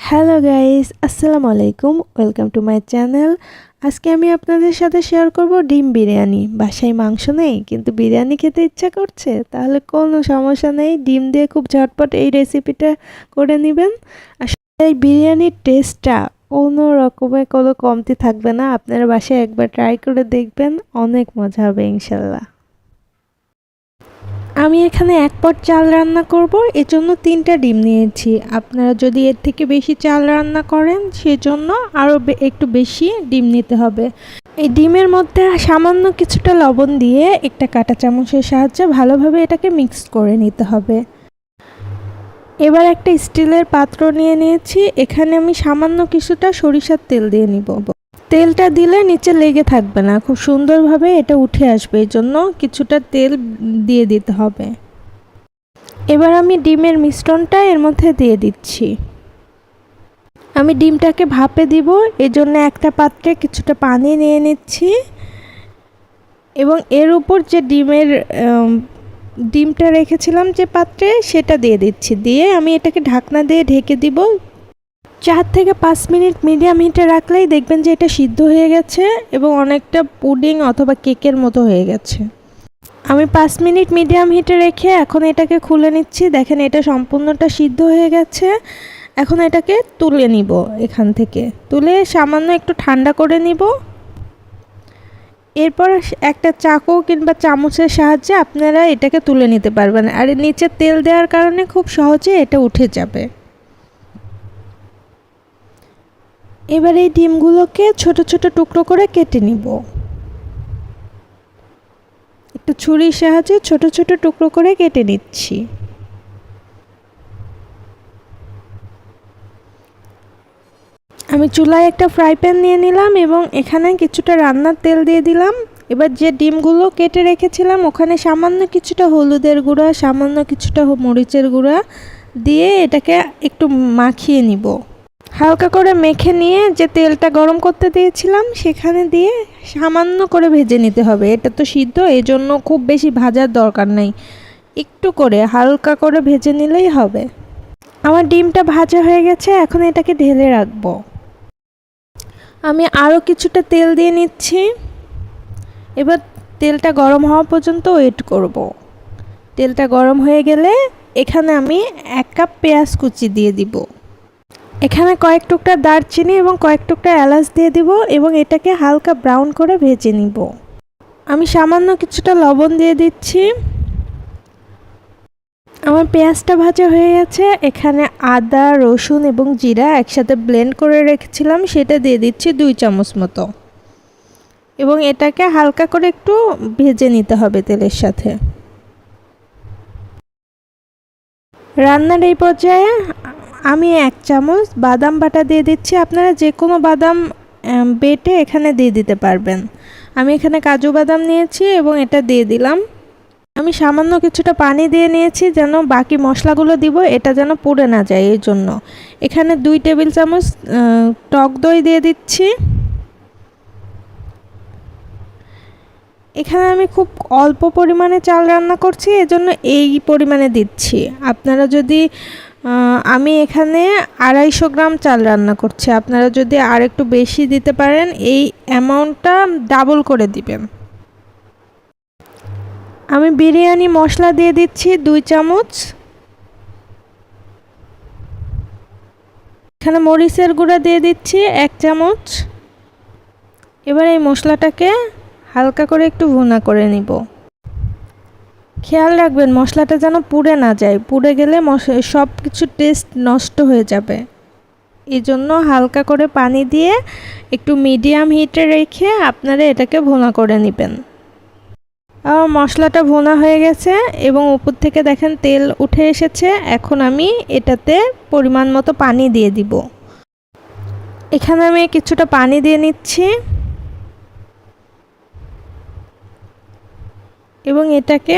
Hello guys, আসসালামু আলাইকুম। Welcome to my channel. আজকে আমি আপনাদের সাথে শেয়ার করব ডিম বিরিয়ানি। বাসায় মাংস নেই কিন্তু বিরিয়ানি খেতে ইচ্ছা করছে, তাহলে কোনো সমস্যা নেই, ডিম দিয়ে খুব ঝটপট এই রেসিপিটা করে নেবেন। আসলে এই বিরিয়ানির টেস্টটা অন্য রকমের কোনো কমতি থাকবে না। আপনারা বাসায় একবার ট্রাই করে দেখবেন, অনেক মজা হবে ইনশাল্লাহ। আমি এখানে ১ পট চাল রান্না করব, এজন্য ৩টা ডিম নিয়েছি। আপনারা যদি এর থেকে বেশি চাল রান্না করেন সেজন্য আরও একটু বেশি ডিম নিতে হবে। এই ডিমের মধ্যে সামান্য কিছুটা লবণ দিয়ে একটা কাঁটা চামচের সাহায্যে ভালোভাবে এটাকে মিক্স করে নিতে হবে। এবার একটা স্টিলের পাত্র নিয়ে নিয়েছি, এখানে আমি সামান্য কিছুটা সরিষার তেল দিয়ে নিব। তেলটা দিলে নিচে লেগে থাকবে না, খুব সুন্দরভাবে এটা উঠে আসবে, এই জন্য কিছুটা তেল দিয়ে দিতে হবে। এবার আমি ডিমের মিশ্রণটা এর মধ্যে দিয়ে দিচ্ছি। আমি ডিমটাকে ভাপে দিব, এজন্য একটা পাত্রে কিছুটা পানি নিয়ে নিচ্ছি এবং এর উপর যে ডিমটা রেখেছিলাম যে পাত্রে সেটা দিয়ে দিচ্ছি। দিয়ে আমি এটাকে ঢাকনা দিয়ে ঢেকে দিব। 4 থেকে 5 মিনিট মিডিয়াম হিটে রাখলেই দেখবেন যে এটা সিদ্ধ হয়ে গেছে এবং অনেকটা পুডিং অথবা কেকের মতো হয়ে গেছে। আমি 5 মিনিট মিডিয়াম হিটে রেখে এখন এটাকে খুলে নিচ্ছি। দেখেন এটা সম্পূর্ণটা সিদ্ধ হয়ে গেছে। এখন এটাকে তুলে নিব, এখান থেকে তুলে সামান্য একটু ঠান্ডা করে নিব। এরপর একটা চাকু কিংবা চামচের সাহায্যে আপনারা এটাকে তুলে নিতে পারবেন, আর নিচে তেল দেওয়ার কারণে খুব সহজে এটা উঠে যাবে। এবার এই ডিমগুলোকে ছোট ছোট টুকরো করে কেটে নিব। একটু ছুরির সাহায্যে ছোট ছোট টুকরো করে কেটে নিচ্ছি। আমি চুলায় একটা ফ্রাই প্যান নিয়ে নিলাম এবং এখানে কিছুটা রান্নার তেল দিয়ে দিলাম। এবার যে ডিমগুলো কেটে রেখেছিলাম ওখানে সামান্য কিছুটা হলুদের গুঁড়া, সামান্য কিছুটা মরিচের গুঁড়া দিয়ে এটাকে একটু মাখিয়ে নিব। হালকা করে মেখে নিয়ে যে তেলটা গরম করতে দিয়েছিলাম সেখানে দিয়ে সামান্য করে ভেজে নিতে হবে। এটা তো সিদ্ধ, এজন্য খুব বেশি ভাজার দরকার নাই, একটু করে হালকা করে ভেজে নিলেই হবে। আমার ডিমটা ভাজা হয়ে গেছে, এখন এটাকে ঢেলে রাখবো। আমি আরও কিছুটা তেল দিয়ে নিচ্ছি। এবার তেলটা গরম হওয়া পর্যন্ত ওয়েট করব। তেলটা গরম হয়ে গেলে এখানে আমি 1 কাপ পেঁয়াজ কুচি দিয়ে দিব। এখানে কয়েক টুকরা দারচিনি এবং কয়েক টুকরা এলাচ দিয়ে দিব এবং এটাকে হালকা ব্রাউন করে ভেজে নিব। আমি সামান্য কিছুটা লবণ দিয়ে দিচ্ছি। আমার পেঁয়াজটা ভাজা হয়ে গেছে। এখানে আদা, রসুন এবং জিরা একসাথে ব্লেন্ড করে রেখেছিলাম, সেটা দিয়ে দিচ্ছি 2 চামচ মতো এবং এটাকে হালকা করে একটু ভেজে নিতে হবে তেলের সাথে। রান্নার এই পর্যায়ে আমি 1 চামচ বাদাম বাটা দিয়ে দিচ্ছি। আপনারা যে কোনো বাদাম বেটে এখানে দিয়ে দিতে পারবেন। আমি এখানে কাজু বাদাম নিয়েছি এবং এটা দিয়ে দিলাম। আমি সামান্য কিছুটা পানি দিয়ে নিয়েছি যেন বাকি মশলাগুলো দিব এটা যেন পুড়ে না যায়, এই জন্য। এখানে 2 টেবিল চামচ টক দই দিয়ে দিচ্ছি। এখানে আমি খুব অল্প পরিমাণে চাল রান্না করছি, এজন্য এই পরিমাণে দিচ্ছি। আপনারা যদি আমি এখানে 250 গ্রাম চাল রান্না করছি, আপনারা যদি আর একটু বেশি দিতে পারেন এই অ্যামাউন্টটা ডাবল করে দিবেন। আমি বিরিয়ানি মশলা দিয়ে দিচ্ছি 2 চামচ। এখানে মরিচের গুঁড়া দিয়ে দিচ্ছি 1 চামচ। এবার এই মশলাটাকে হালকা করে একটু ভুনা করে নিব। খেয়াল রাখবেন মশলাটা যেন পুড়ে না যায়, পুড়ে গেলে সব কিছু টেস্ট নষ্ট হয়ে যাবে। এই জন্য হালকা করে পানি দিয়ে একটু মিডিয়াম হিটে রেখে আপনারা এটাকে ভুনা করে নেবেন। আমার মশলাটা ভুনা হয়ে গেছে এবং উপর থেকে দেখেন তেল উঠে এসেছে। এখন আমি এটাতে পরিমাণ মতো পানি দিয়ে দিব। এখানে আমি কিছুটা পানি দিয়ে নিচ্ছি এবং এটাকে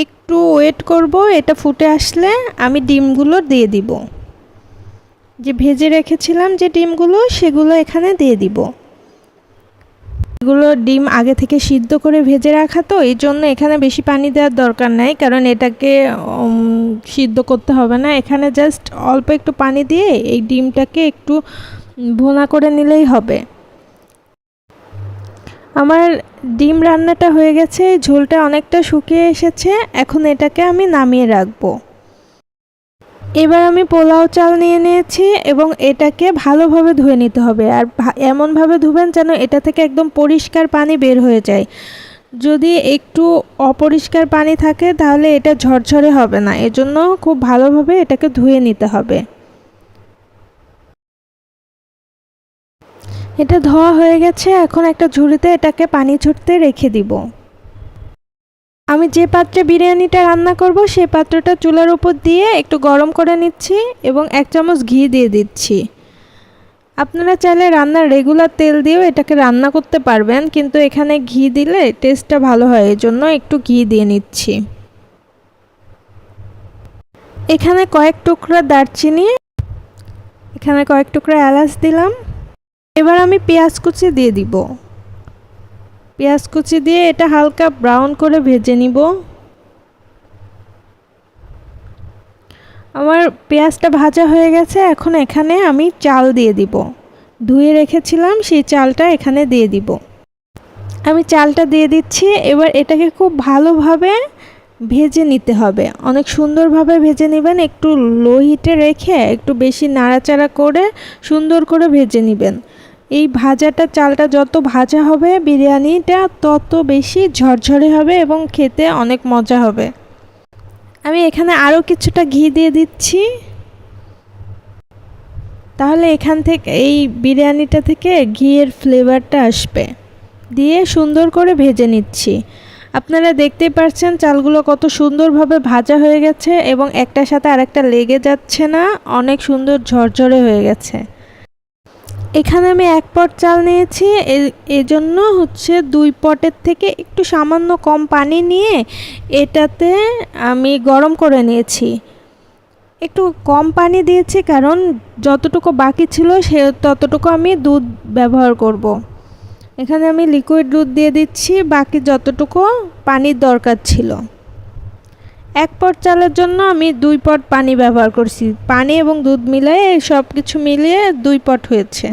একটু ওয়েট করব। এটা ফুটে আসলে আমি ডিমগুলো দিয়ে দিব, যে ভেজে রেখেছিলাম যে ডিমগুলো সেগুলো এখানে দিয়ে দিব। এগুলো ডিম আগে থেকে সিদ্ধ করে ভেজে রাখা, তো এই জন্য এখানে বেশি পানি দেওয়ার দরকার নাই, কারণ এটাকে সিদ্ধ করতে হবে না। এখানে জাস্ট অল্প একটু পানি দিয়ে এই ডিমটাকে একটু ভুনা করে নিলেই হবে। আমার ডিম রান্নাটা হয়ে গেছে, ঝোলটা অনেকটা শুকিয়ে এসেছে। এখন এটাকে আমি নামিয়ে রাখবো। এবার আমি পোলাও চাল নিয়ে নিয়েছি এবং এটাকে ভালোভাবে ধুয়ে নিতে হবে। আর এমনভাবে ধুবেন যেন এটা থেকে একদম পরিষ্কার পানি বের হয়ে যায়। যদি একটু অপরিষ্কার পানি থাকে তাহলে এটা ঝরঝরে হবে না, এজন্য খুব ভালোভাবে এটাকে ধুয়ে নিতে হবে। এটা ধোয়া হয়ে গেছে, এখন একটা ঝুড়িতে এটাকে পানি ঝরতে রেখে দিব। আমি যে পাত্রে বিরিয়ানিটা রান্না করব সেই পাত্রটা চুলার উপর দিয়ে একটু গরম করে নিচ্ছি এবং 1 চামচ ঘি দিয়ে দিচ্ছি। আপনারা চাইলে রান্নার রেগুলার তেল দিয়েও এটাকে রান্না করতে পারবেন, কিন্তু এখানে ঘি দিলে টেস্টটা ভালো হয়, এজন্য একটু ঘি দিয়ে নিচ্ছি। এখানে কয়েক টুকরা দারচিনি, এখানে কয়েক টুকরা এলাচ দিলাম। এবার আমি পেঁয়াজ কুচি দিয়ে দিব। পেঁয়াজ কুচি দিয়ে এটা হালকা ব্রাউন করে ভেজে নিব। আমার পেঁয়াজটা ভাজা হয়ে গেছে, এখন এখানে আমি চাল দিয়ে দিব। ধুয়ে রেখেছিলাম সেই চালটা এখানে দিয়ে দিব। আমি চালটা দিয়ে দিচ্ছি। এবার এটাকে খুব ভালোভাবে ভেজে নিতে হবে, অনেক সুন্দরভাবে ভেজে নেবেন। একটু লো হিটে রেখে একটু বেশি নাড়াচাড়া করে সুন্দর করে ভেজে নেবেন। এই ভাজাটা চালটা যত ভাজা হবে বিরিয়ানিটা তত বেশি ঝরঝরে হবে এবং খেতে অনেক মজা হবে। আমি এখানে আরও কিছুটা ঘি দিয়ে দিচ্ছি, তাহলে এখান থেকে এই বিরিয়ানিটা থেকে ঘিয়ের ফ্লেভারটা আসবে। দিয়ে সুন্দর করে ভেজে নিচ্ছি। আপনারা দেখতেই পাচ্ছেন চালগুলো কত সুন্দরভাবে ভাজা হয়ে গেছে এবং একটার সাথে আরেকটা লেগে যাচ্ছে না, অনেক সুন্দর ঝরঝরে হয়ে গেছে। এখানে আমি 1 পট চাল নিয়েছি, এজন্য 2 পটের থেকে একটু সামান্য কম পানি নিয়ে এটাতে আমি গরম করে নিয়েছি। একটু কম পানি দিয়েছি কারণ যতটুকু বাকি ছিল সে ততটুকু আমি দুধ ব্যবহার করব। এখানে আমি লিকুইড দুধ দিয়ে দিচ্ছি, বাকি যতটুকু পানির দরকার ছিল। 1 পট চালের জন্য আমি 2 পট পানি ব্যবহার করছি। পানি এবং দুধ মিলিয়ে সব কিছু মিলিয়ে 2 পট হয়েছে।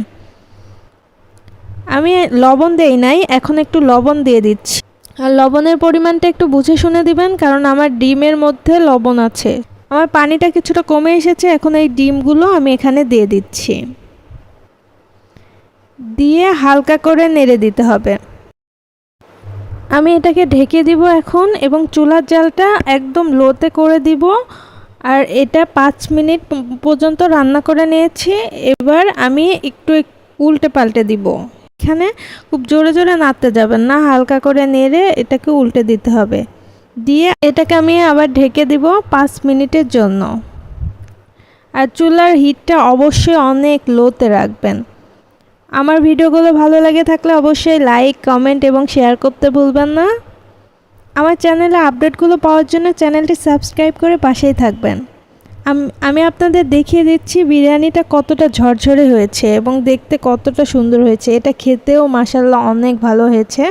আমি লবণ দেই নাই, এখন একটু লবণ দিয়ে দিচ্ছি। আর লবণের পরিমাণটা একটু বুঝে শুনে দিবেন, কারণ আমার ডিমের মধ্যে লবণ আছে। আমার পানিটা কিছুটা কমে এসেছে, এখন এই ডিমগুলো আমি এখানে দিয়ে দিচ্ছি। দিয়ে হালকা করে নেড়ে দিতে হবে। আমি এটাকে ঢেকে দিব এখন এবং চুলার জালটা একদম লোতে করে দিব। আর এটা 5 মিনিট পর্যন্ত রান্না করে নিয়েছি। এবার আমি একটু উল্টে পাল্টে দিব। এখানে খুব জোরে জোরে নাড়তে যাবেন না, হালকা করে নেড়ে এটাকে উল্টে দিতে হবে। দিয়ে এটাকে আমি আবার ঢেকে দিব 5 মিনিটের জন্য। আর চুলার হিটটা অবশ্যই অনেক লোতে রাখবেন। আমার ভিডিওগুলো ভালো লাগে থাকলে অবশ্যই লাইক, কমেন্ট এবং শেয়ার করতে ভুলবেন না। আমার চ্যানেলে আপডেটগুলো পাওয়ার জন্য চ্যানেলটি সাবস্ক্রাইব করে পাশেই থাকবেন। আমি আপনাদের দেখিয়ে দিচ্ছি বিরিয়ানিটা কতটা ঝরঝরে হয়েছে এবং দেখতে কতটা সুন্দর হয়েছে। এটা খেতেও মাশাআল্লাহ অনেক ভালো হয়েছে।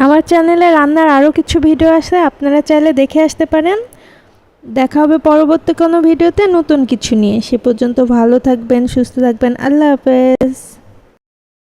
আমার চ্যানেলে রান্নার আরও কিছু ভিডিও আসে, আপনারা চাইলে দেখে আসতে পারেন। দেখা হবে পরবর্তী কোনো ভিডিওতে নতুন কিছু নিয়ে। সে পর্যন্ত ভালো থাকবেন, সুস্থ থাকবেন। আল্লাহ হাফেজ।